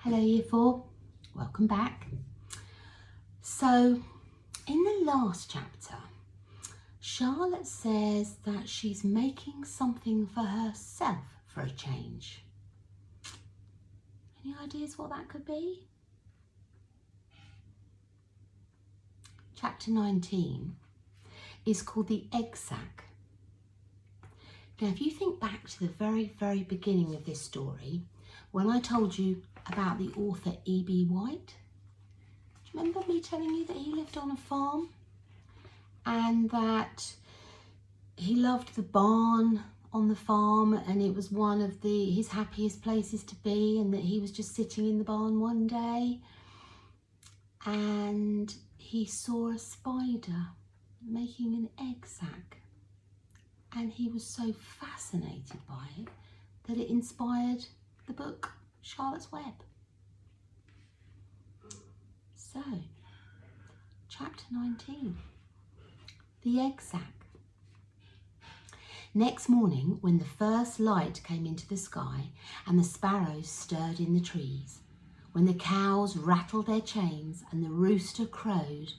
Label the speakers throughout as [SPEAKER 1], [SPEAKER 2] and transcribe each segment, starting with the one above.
[SPEAKER 1] Hello Year 4, welcome back. So in the last chapter, Charlotte says that she's making something for herself for a change. Any ideas what that could be? Chapter 19 is called the Egg Sac. Now if you think back to the very beginning of this story, when I told you about the author E.B. White, do you remember me telling you that he lived on a farm and that he loved the barn on the farm and it was one of his happiest places to be, and that he was just sitting in the barn one day and he saw a spider making an egg sac, and he was so fascinated by it that it inspired the book Charlotte's Web. So, chapter 19, the egg sac. Next morning, when the first light came into the sky and the sparrows stirred in the trees, when the cows rattled their chains and the rooster crowed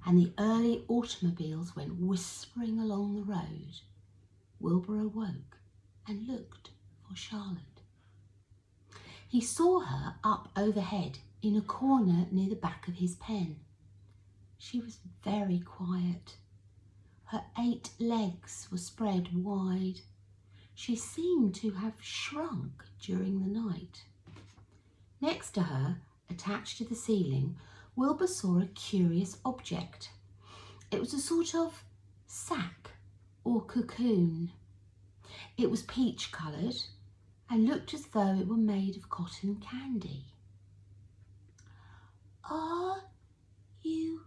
[SPEAKER 1] and the early automobiles went whispering along the road, Wilbur awoke and looked for Charlotte. He saw her up overhead in a corner near the back of his pen. She was very quiet. Her 8 legs were spread wide. She seemed to have shrunk during the night. Next to her, attached to the ceiling, Wilbur saw a curious object. It was a sort of sack or cocoon. It was peach-coloured and looked as though it were made of cotton candy. "Are you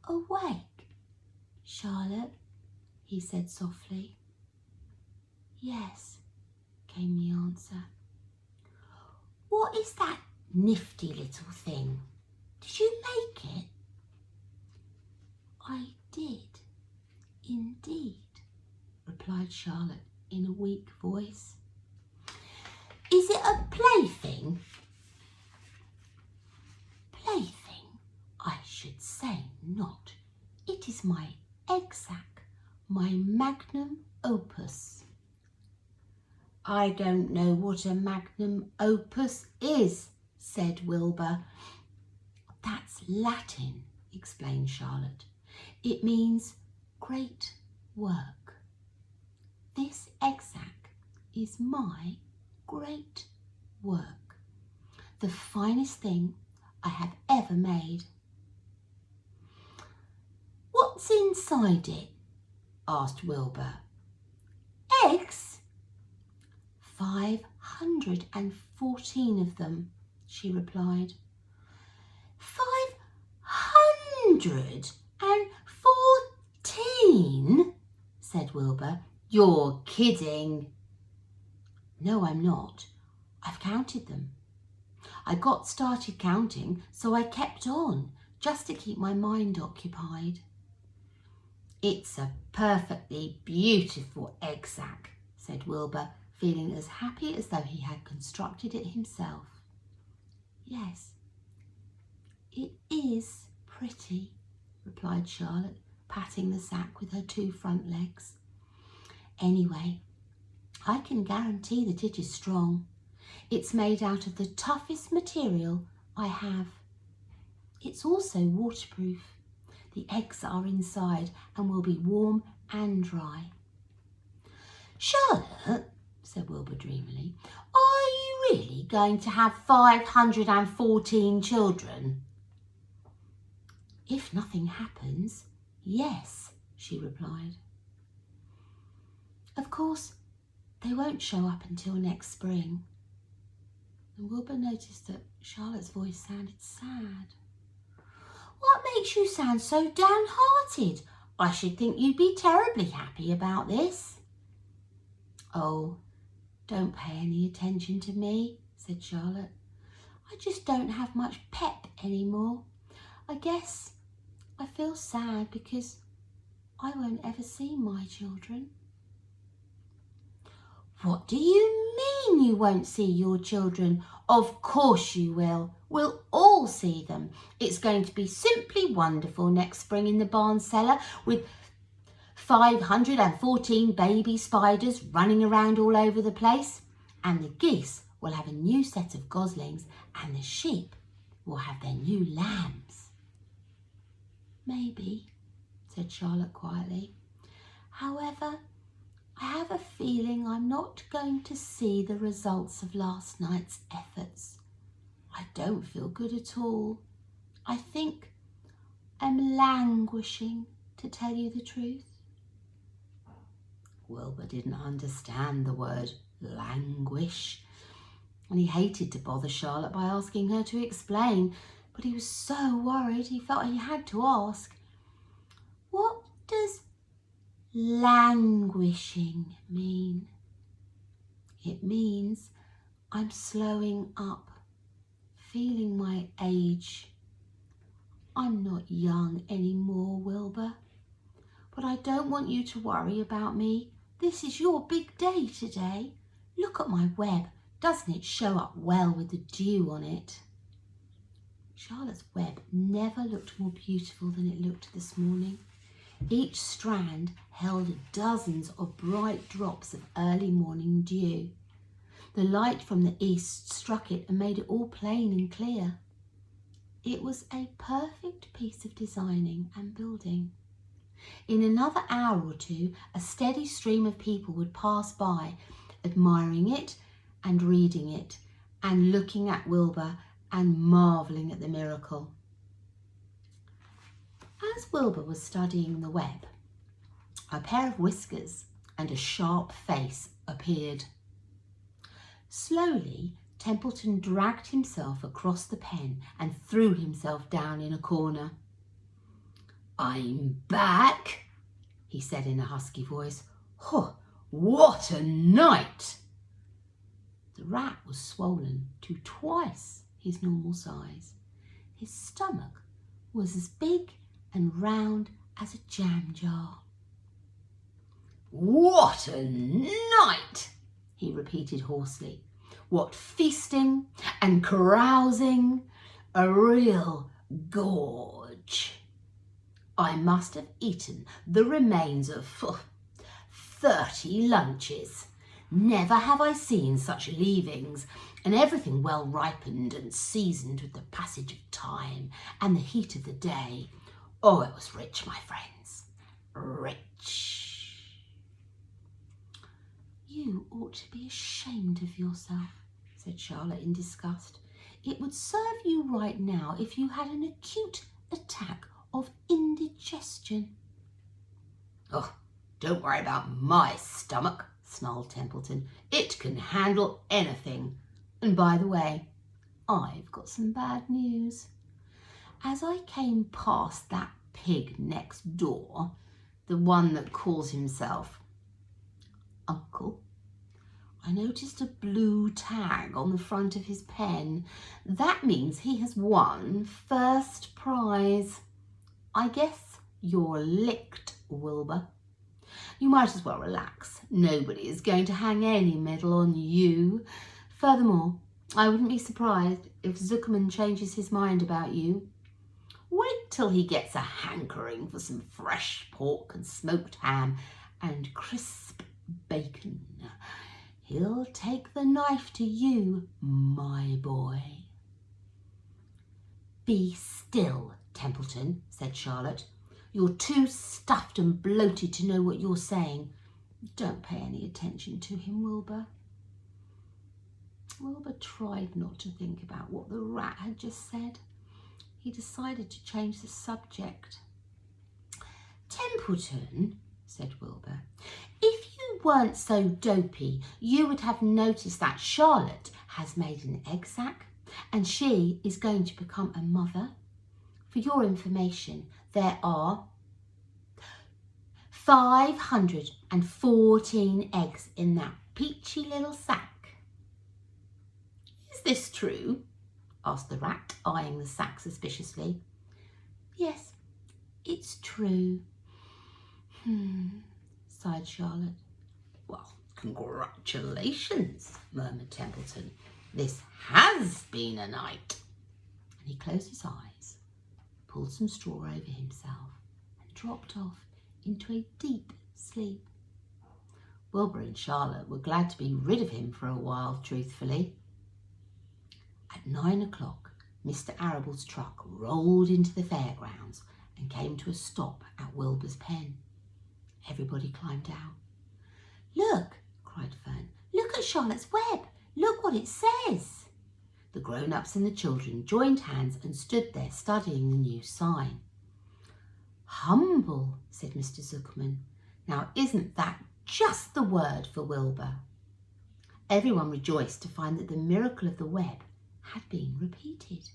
[SPEAKER 1] awake, Charlotte?" he said softly. "Yes," came the answer. "What is that nifty little thing? Did you make it?" "I did, indeed," replied Charlotte in a weak voice. "Is it a plaything?" "Plaything? I should say not. It is my egg sac, my magnum opus." "I don't know what a magnum opus is," said Wilbur. "That's Latin," explained Charlotte. "It means great work. This egg sac is my great work, the finest thing I have ever made." "What's inside it?" asked Wilbur. "Eggs?" 514 of them," she replied. 514? said Wilbur. "You're kidding." "No, I'm not. I've counted them. I got started counting, so I kept on, just to keep my mind occupied." "It's a perfectly beautiful egg sac," said Wilbur, feeling as happy as though he had constructed it himself. "Yes, it is pretty," replied Charlotte, patting the sack with her 2 front legs. "Anyway, I can guarantee that it is strong. It's made out of the toughest material I have. It's also waterproof. The eggs are inside and will be warm and dry." "Charlotte," said Wilbur dreamily, "are you really going to have 514 children?" "If nothing happens, yes," she replied. "Of course, they won't show up until next spring." And Wilbur noticed that Charlotte's voice sounded sad. "What makes you sound so downhearted? I should think you'd be terribly happy about this." "Oh, don't pay any attention to me," said Charlotte. "I just don't have much pep anymore. I guess I feel sad because I won't ever see my children." "What do you mean you won't see your children? Of course you will. We'll all see them. It's going to be simply wonderful next spring in the barn cellar with 514 baby spiders running around all over the place. And the geese will have a new set of goslings and the sheep will have their new lambs. Maybe, said Charlotte quietly. However, I have a feeling I'm not going to see the results of last night's efforts. I don't feel good at all. I think I'm languishing, to tell you the truth. Wilbur didn't understand the word languish, and he hated to bother Charlotte by asking her to explain, but he was so worried he felt he had to ask. What does languishing mean? It means I'm slowing up, feeling my age. I'm not young anymore, Wilbur, but I don't want you to worry about me. This is your big day today. Look at my web. Doesn't it show up well with the dew on it? Charlotte's web never looked more beautiful than it looked this morning. Each strand held dozens of bright drops of early morning dew. The light from the east struck it and made it all plain and clear. It was a perfect piece of designing and building. In another hour or two, a steady stream of people would pass by, admiring it and reading it and looking at Wilbur and marvelling at the miracle. As Wilbur was studying the web, a pair of whiskers and a sharp face appeared. Slowly, Templeton dragged himself across the pen and threw himself down in a corner. I'm back, he said in a husky voice. Oh, what a night! The rat was swollen to twice his normal size. His stomach was as big and round as a jam jar. What a night, he repeated hoarsely. What feasting and carousing, a real gorge. I must have eaten the remains of 30 lunches. Never have I seen such leavings, and everything well ripened and seasoned with the passage of time and the heat of the day. Oh, it was rich, my friends, rich. You ought to be ashamed of yourself, said Charlotte in disgust. It would serve you right now if you had an acute attack of indigestion. Oh, don't worry about my stomach, snarled Templeton. It can handle anything. And by the way, I've got some bad news. As I came past that pig next door, the one that calls himself Uncle, I noticed a blue tag on the front of his pen. That means he has won first prize. I guess you're licked, Wilbur. You might as well relax. Nobody is going to hang any medal on you. Furthermore, I wouldn't be surprised if Zuckerman changes his mind about you. Wait till he gets a hankering for some fresh pork and smoked ham and crisp bacon. He'll take the knife to you, my boy. Be still, Templeton, said Charlotte. You're too stuffed and bloated to know what you're saying. Don't pay any attention to him, Wilbur. Wilbur tried not to think about what the rat had just said. He decided to change the subject. Templeton, said Wilbur, if you weren't so dopey, you would have noticed that Charlotte has made an egg sac and she is going to become a mother. For your information, there are 514 eggs in that peachy little sack. Is this true? Asked the rat, eyeing the sack suspiciously. Yes, it's true. Sighed Charlotte. Well, congratulations, murmured Templeton. This has been a night. And he closed his eyes, pulled some straw over himself and dropped off into a deep sleep. Wilbur and Charlotte were glad to be rid of him for a while, truthfully. At 9 o'clock, Mr. Arable's truck rolled into the fairgrounds and came to a stop at Wilbur's pen. Everybody climbed out. "Look," cried Fern. "Look at Charlotte's web. Look what it says." The grown-ups and the children joined hands and stood there studying the new sign. "Humble," said Mr. Zuckerman. "Now isn't that just the word for Wilbur?" Everyone rejoiced to find that the miracle of the web had been repeated.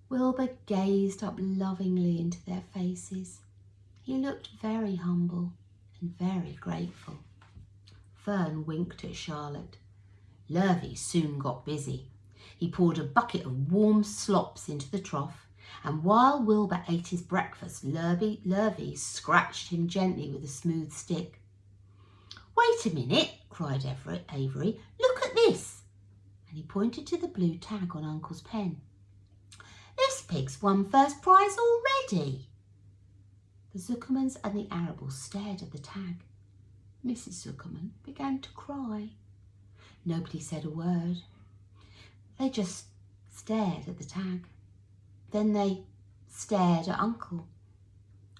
[SPEAKER 1] Wilbur gazed up lovingly into their faces. He looked very humble and very grateful. Fern winked at Charlotte. Lurvy soon got busy. He poured a bucket of warm slops into the trough, and while Wilbur ate his breakfast, Lurvy scratched him gently with a smooth stick. "Wait a minute," cried Avery. "Look at this." And he pointed to the blue tag on Uncle's pen. "This pig's won first prize already." The Zuckermans and the Arables stared at the tag. Mrs. Zuckerman began to cry. Nobody said a word. They just stared at the tag. Then they stared at Uncle.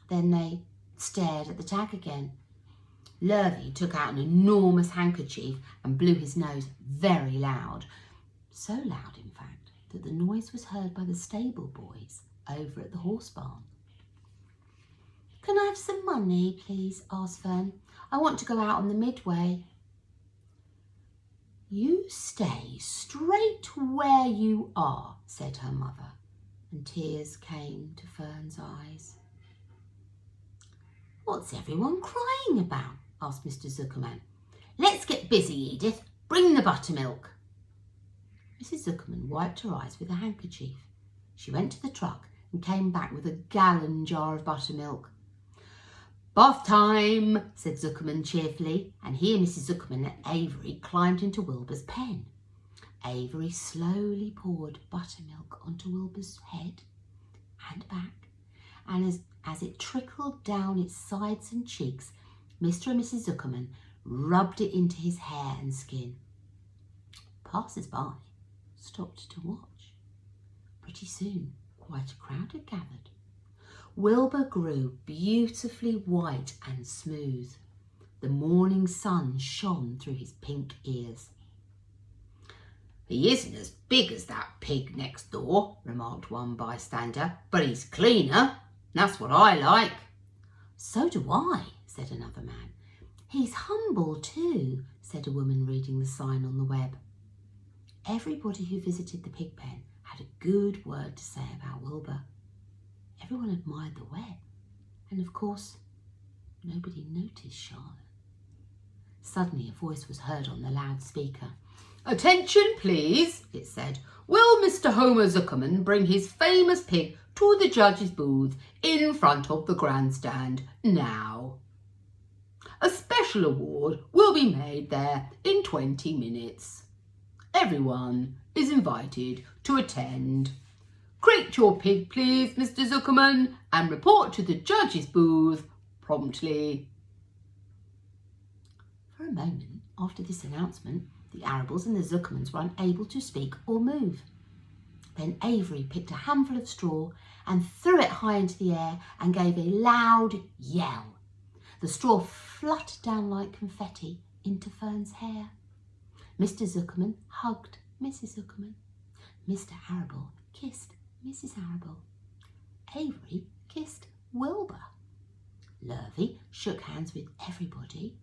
[SPEAKER 1] Then they stared at the tag again. Lurvy took out an enormous handkerchief and blew his nose very loud. So loud, in fact, that the noise was heard by the stable boys over at the horse barn. "Can I have some money, please?" asked Fern. "I want to go out on the midway." "You stay straight where you are," said her mother, and tears came to Fern's eyes. "What's everyone crying about?" asked Mr. Zuckerman. "Let's get busy, Edith. Bring the buttermilk." Mrs. Zuckerman wiped her eyes with a handkerchief. She went to the truck and came back with a gallon jar of buttermilk. "Bath time," said Zuckerman cheerfully, and he and Mrs. Zuckerman and Avery climbed into Wilbur's pen. Avery slowly poured buttermilk onto Wilbur's head and back, and as it trickled down its sides and cheeks, Mr. and Mrs. Zuckerman rubbed it into his hair and skin. Passers-by stopped to watch. Pretty soon, quite a crowd had gathered. Wilbur grew beautifully white and smooth. The morning sun shone through his pink ears. "He isn't as big as that pig next door," remarked one bystander, "but he's cleaner. That's what I like." "So do I," said another man. "He's humble too," said a woman reading the sign on the web. Everybody who visited the pig pen had a good word to say about Wilbur. Everyone admired the web, and of course, nobody noticed Charlotte. Suddenly a voice was heard on the loudspeaker. "Attention, please," it said. "Will Mr. Homer Zuckerman bring his famous pig to the judge's booth in front of the grandstand now? A special award will be made there in 20 minutes. Everyone is invited to attend. Crate your pig, please, Mr. Zuckerman, and report to the judge's booth promptly." For a moment after this announcement, the Arables and the Zuckermans were unable to speak or move. Then Avery picked a handful of straw and threw it high into the air and gave a loud yell. The straw fluttered down like confetti into Fern's hair. Mr. Zuckerman hugged Mrs. Zuckerman. Mr. Arable kissed Mrs. Arable. Avery kissed Wilbur. Lurvy shook hands with everybody.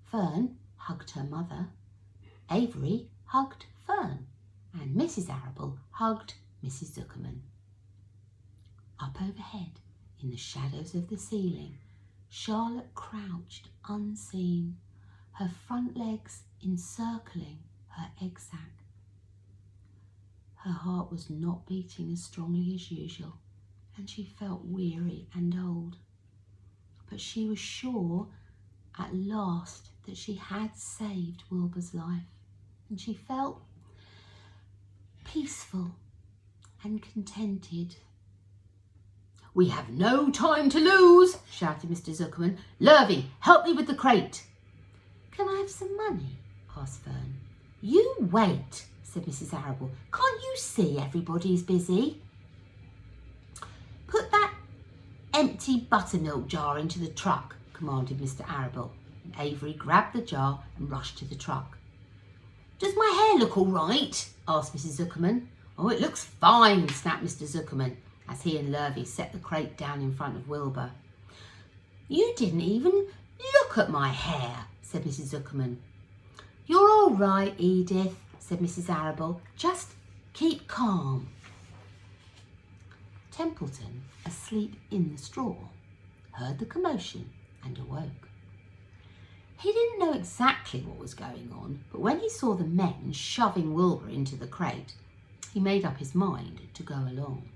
[SPEAKER 1] Fern hugged her mother. Avery hugged Fern, and Mrs. Arable hugged Mrs. Zuckerman. Up overhead, in the shadows of the ceiling, Charlotte crouched unseen, her front legs encircling her egg sac. Her heart was not beating as strongly as usual, and she felt weary and old. But she was sure at last that she had saved Wilbur's life, and she felt peaceful and contented. "We have no time to lose," shouted Mr. Zuckerman. "Lurvy, help me with the crate." "Can I have some money?" asked Fern. "You wait," said Mrs. Arable. "Can't you see everybody's busy?" "Put that empty buttermilk jar into the truck," commanded Mr. Arable, and Avery grabbed the jar and rushed to the truck. "Does my hair look all right?" asked Mrs. Zuckerman. "Oh, it looks fine," snapped Mr. Zuckerman, as he and Lurvy set the crate down in front of Wilbur. "You didn't even look at my hair," said Mrs. Zuckerman. "You're all right, Edith," said Mrs. Arable. "Just keep calm." Templeton, asleep in the straw, heard the commotion and awoke. He didn't know exactly what was going on, but when he saw the men shoving Wilbur into the crate, he made up his mind to go along.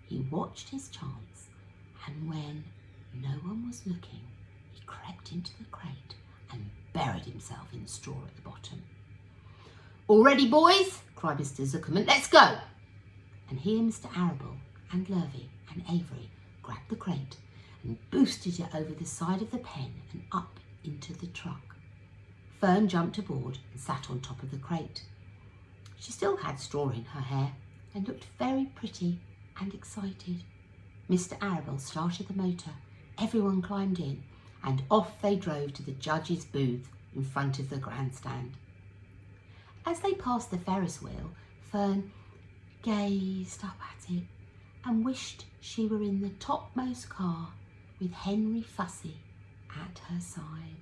[SPEAKER 1] He watched his chance, and when no one was looking, he crept into the crate and buried himself in the straw at the bottom. "All ready, boys?" cried Mr. Zuckerman. "Let's go!" And he and Mr. Arable and Lurvy and Avery grabbed the crate and boosted it over the side of the pen and up into the truck. Fern jumped aboard and sat on top of the crate. She still had straw in her hair and looked very pretty and excited. Mr. Arable started the motor, everyone climbed in, and off they drove to the judge's booth in front of the grandstand. As they passed the Ferris wheel, Fern gazed up at it and wished she were in the topmost car with Henry Fussy at her side.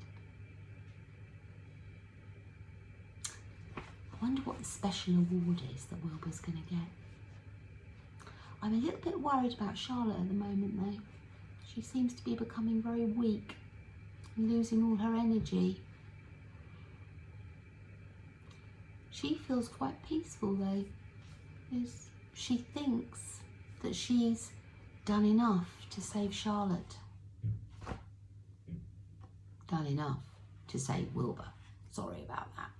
[SPEAKER 1] I wonder what the special award is that Wilbur's going to get. I'm a little bit worried about Charlotte at the moment though. She seems to be becoming very weak and losing all her energy. She feels quite peaceful though, because she thinks that she's done enough to save Charlotte. Done enough to save Wilbur. Sorry about that.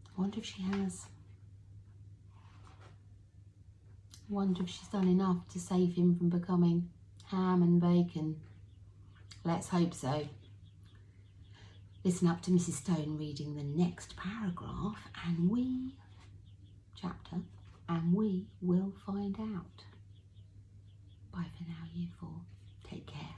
[SPEAKER 1] I wonder if she has. I wonder if she's done enough to save him from becoming ham and bacon. Let's hope so. Listen up to Mrs. Stone reading the next paragraph and we will find out. Bye for now, Year 4. Take care.